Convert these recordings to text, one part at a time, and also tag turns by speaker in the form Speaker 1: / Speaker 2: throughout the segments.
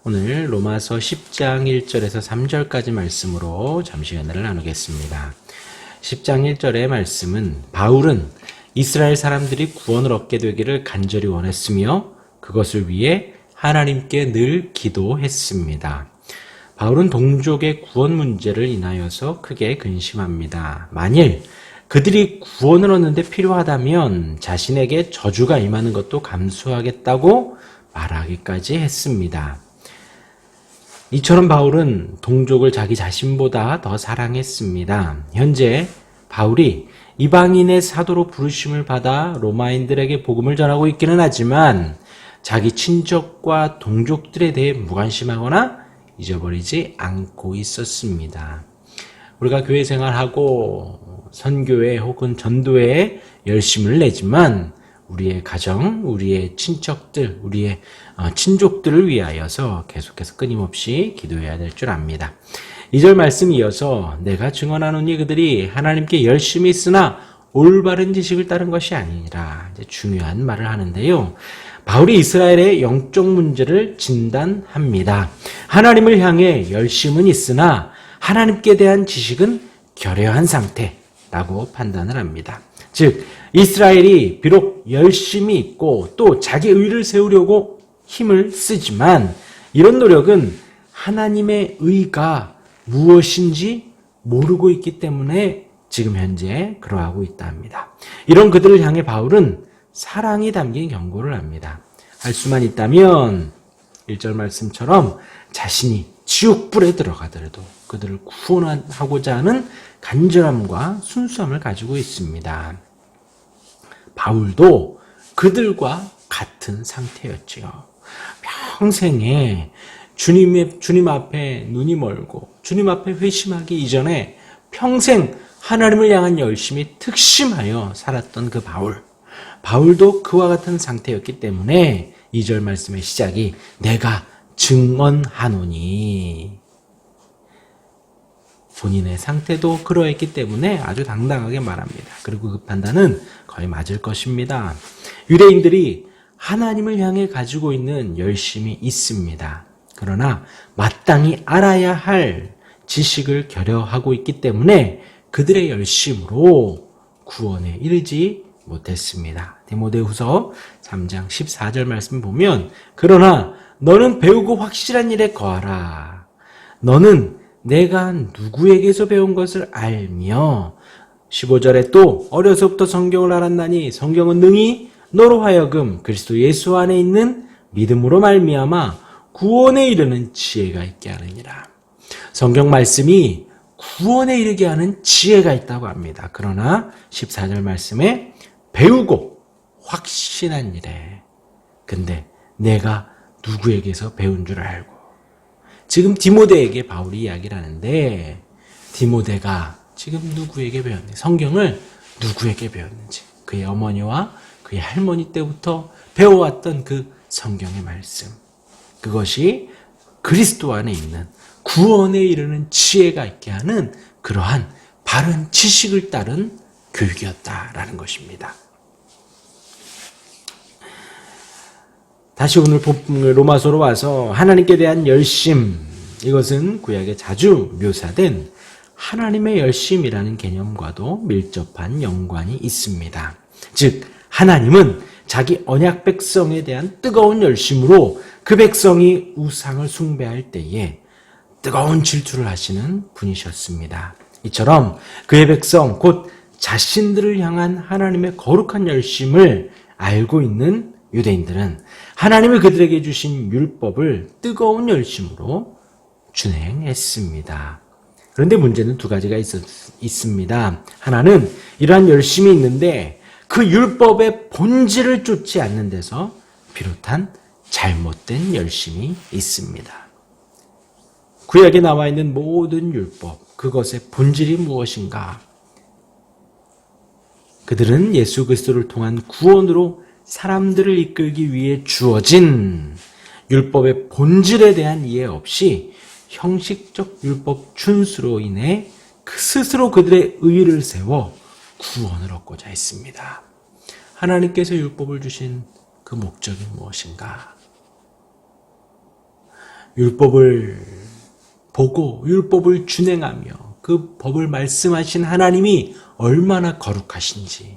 Speaker 1: 오늘 로마서 10장 1절에서 3절까지 말씀으로 잠시 은혜를 나누겠습니다. 10장 1절의 말씀은 바울은 이스라엘 사람들이 구원을 얻게 되기를 간절히 원했으며 그것을 위해 하나님께 늘 기도했습니다. 바울은 동족의 구원 문제를 인하여서 크게 근심합니다. 만일 그들이 구원을 얻는 데 필요하다면 자신에게 저주가 임하는 것도 감수하겠다고 말하기까지 했습니다. 이처럼 바울은 동족을 자기 자신보다 더 사랑했습니다. 현재 바울이 이방인의 사도로 부르심을 받아 로마인들에게 복음을 전하고 있기는 하지만 자기 친족과 동족들에 대해 무관심하거나 잊어버리지 않고 있었습니다. 우리가 교회 생활하고 선교회 혹은 전도회에 열심을 내지만 우리의 가정, 우리의 친척들, 우리의 친족들을 위하여서 계속해서 끊임없이 기도해야 될 줄 압니다. 2절 말씀 이어서 내가 증언하노니 그들이 하나님께 열심히 있으나 올바른 지식을 따른 것이 아니니라. 이제 중요한 말을 하는데요. 바울이 이스라엘의 영적 문제를 진단합니다. 하나님을 향해 열심은 있으나 하나님께 대한 지식은 결여한 상태라고 판단을 합니다. 즉 이스라엘이 비록 열심히 있고 또 자기 의를 세우려고 힘을 쓰지만 이런 노력은 하나님의 의가 무엇인지 모르고 있기 때문에 지금 현재 그러하고 있다 합니다. 이런 그들을 향해 바울은 사랑이 담긴 경고를 합니다. 할 수만 있다면 1절 말씀처럼 자신이 지옥불에 들어가더라도 그들을 구원하고자 하는 간절함과 순수함을 가지고 있습니다. 바울도 그들과 같은 상태였지요. 평생에 주님 앞에 눈이 멀고 주님 앞에 회심하기 이전에 평생 하나님을 향한 열심이 특심하여 살았던 그 바울도 그와 같은 상태였기 때문에 2절 말씀의 시작이 내가 증언하노니 본인의 상태도 그러했기 때문에 아주 당당하게 말합니다. 그리고 그 판단은 거의 맞을 것입니다. 유대인들이 하나님을 향해 가지고 있는 열심이 있습니다. 그러나 마땅히 알아야 할 지식을 결여하고 있기 때문에 그들의 열심으로 구원에 이르지 못했습니다. 디모데후서 3장 14절 말씀 보면 그러나 너는 배우고 확실한 일에 거하라. 너는 내가 누구에게서 배운 것을 알며 15절에 또 어려서부터 성경을 알았나니 성경은 능히 너로 하여금 그리스도 예수 안에 있는 믿음으로 말미암아 구원에 이르는 지혜가 있게 하느니라. 성경 말씀이 구원에 이르게 하는 지혜가 있다고 합니다. 그러나 14절 말씀에 배우고 확신한 일에 근데 내가 누구에게서 배운 줄 알고 지금 디모데에게 바울이 이야기를 하는데 디모데가 지금 누구에게 배웠는지 성경을 누구에게 배웠는지 그의 어머니와 그의 할머니 때부터 배워왔던 그 성경의 말씀 그것이 그리스도 안에 있는 구원에 이르는 지혜가 있게 하는 그러한 바른 지식을 따른 교육이었다라는 것입니다. 다시 오늘 로마서로 와서 하나님께 대한 열심 이것은 구약에 자주 묘사된 하나님의 열심이라는 개념과도 밀접한 연관이 있습니다. 즉 하나님은 자기 언약 백성에 대한 뜨거운 열심으로 그 백성이 우상을 숭배할 때에 뜨거운 질투를 하시는 분이셨습니다. 이처럼 그의 백성 곧 자신들을 향한 하나님의 거룩한 열심을 알고 있는 유대인들은 하나님이 그들에게 주신 율법을 뜨거운 열심으로 준행했습니다. 그런데 문제는 두 가지가 있습니다. 하나는 이러한 열심이 있는데 그 율법의 본질을 쫓지 않는 데서 비롯한 잘못된 열심이 있습니다. 구약에 나와 있는 모든 율법, 그것의 본질이 무엇인가? 그들은 예수 그리스도를 통한 구원으로 사람들을 이끌기 위해 주어진 율법의 본질에 대한 이해 없이 형식적 율법 준수로 인해 스스로 그들의 의의를 세워 구원을 얻고자 했습니다. 하나님께서 율법을 주신 그 목적이 무엇인가? 율법을 보고 율법을 준행하며 그 법을 말씀하신 하나님이 얼마나 거룩하신지,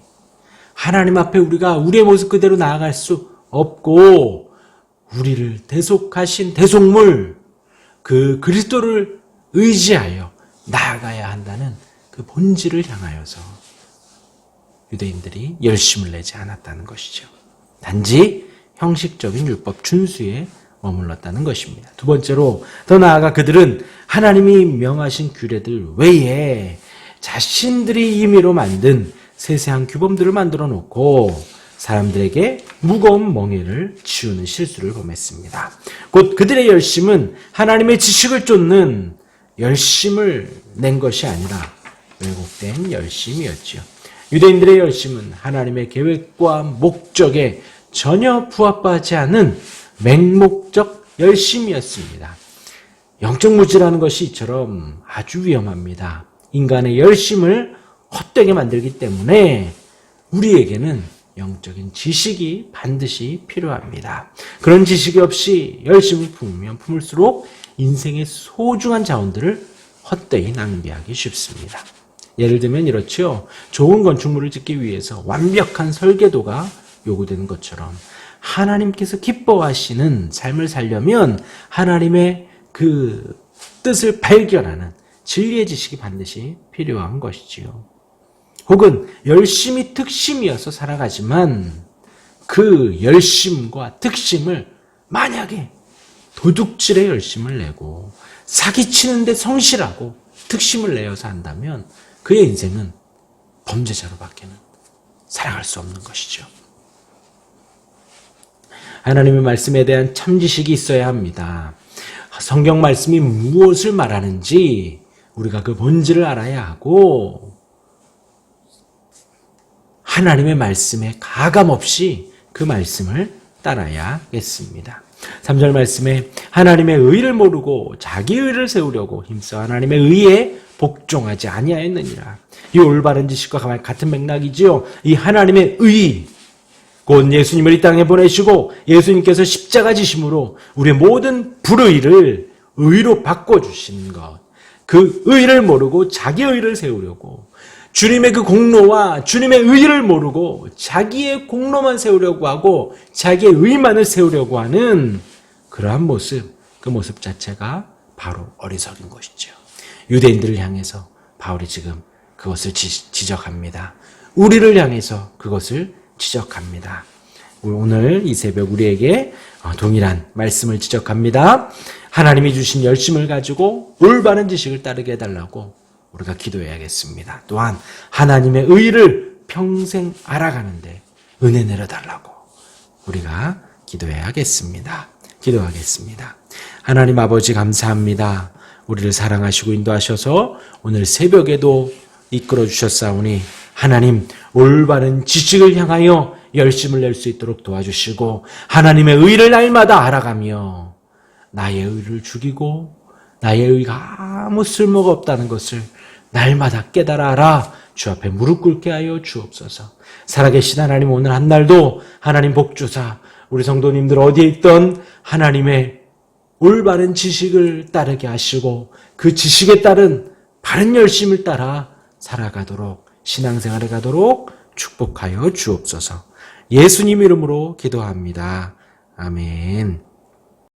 Speaker 1: 하나님 앞에 우리가 우리의 모습 그대로 나아갈 수 없고 우리를 대속하신 대속물 그 그리스도를 의지하여 나아가야 한다는 그 본질을 향하여서 유대인들이 열심을 내지 않았다는 것이죠. 단지 형식적인 율법 준수에 머물렀다는 것입니다. 두 번째로, 더 나아가 그들은 하나님이 명하신 규례들 외에 자신들이 임의로 만든 세세한 규범들을 만들어 놓고 사람들에게 무거운 멍에를 지우는 실수를 범했습니다. 곧 그들의 열심은 하나님의 지식을 쫓는 열심을 낸 것이 아니라 왜곡된 열심이었지요. 유대인들의 열심은 하나님의 계획과 목적에 전혀 부합하지 않은 맹목적 열심이었습니다. 영적 무지라는 것이 이처럼 아주 위험합니다. 인간의 열심을 헛되게 만들기 때문에 우리에게는 영적인 지식이 반드시 필요합니다. 그런 지식이 없이 열심을 품으면 품을수록 인생의 소중한 자원들을 헛되이 낭비하기 쉽습니다. 예를 들면 이렇죠. 좋은 건축물을 짓기 위해서 완벽한 설계도가 요구되는 것처럼 하나님께서 기뻐하시는 삶을 살려면 하나님의 그 뜻을 발견하는 진리의 지식이 반드시 필요한 것이지요. 혹은 열심이 특심이어서 살아가지만 그 열심과 특심을 만약에 도둑질에 열심을 내고 사기치는데 성실하고 특심을 내어서 한다면 그의 인생은 범죄자로 밖에는 살아갈 수 없는 것이죠. 하나님의 말씀에 대한 참지식이 있어야 합니다. 성경 말씀이 무엇을 말하는지 우리가 그 본질을 알아야 하고 하나님의 말씀에 가감없이 그 말씀을 따라야겠습니다. 3절 말씀에 하나님의 의를 모르고 자기 의를 세우려고 힘써 하나님의 의에 복종하지 아니하였느니라. 이 올바른 지식과 같은 맥락이지요. 이 하나님의 의, 곧 예수님을 이 땅에 보내시고 예수님께서 십자가 지심으로 우리의 모든 불의를 의로 바꿔주신 것, 그 의를 모르고 자기 의를 세우려고 주님의 그 공로와 주님의 의를 모르고 자기의 공로만 세우려고 하고 자기의 의만을 세우려고 하는 그러한 모습, 그 모습 자체가 바로 어리석인 것이죠. 유대인들을 향해서 바울이 지금 그것을 지적합니다. 우리를 향해서 그것을 지적합니다. 오늘 이 새벽 우리에게 동일한 말씀을 지적합니다. 하나님이 주신 열심을 가지고 올바른 지식을 따르게 해달라고 우리가 기도해야겠습니다. 또한 하나님의 의를 평생 알아가는데 은혜 내려달라고 우리가 기도해야겠습니다. 기도하겠습니다. 하나님 아버지 감사합니다. 우리를 사랑하시고 인도하셔서 오늘 새벽에도 이끌어 주셨사오니 하나님 올바른 지식을 향하여 열심을 낼 수 있도록 도와주시고 하나님의 의를 날마다 알아가며 나의 의를 죽이고 나의 의가 아무 쓸모가 없다는 것을 날마다 깨달아 알아 주 앞에 무릎 꿇게 하여 주옵소서. 살아계신 하나님, 오늘 한 날도 하나님 복주사 우리 성도님들 어디에 있던 하나님의 올바른 지식을 따르게 하시고 그 지식에 따른 바른 열심을 따라 살아가도록 신앙생활에 가도록 축복하여 주옵소서. 예수님 이름으로 기도합니다. 아멘.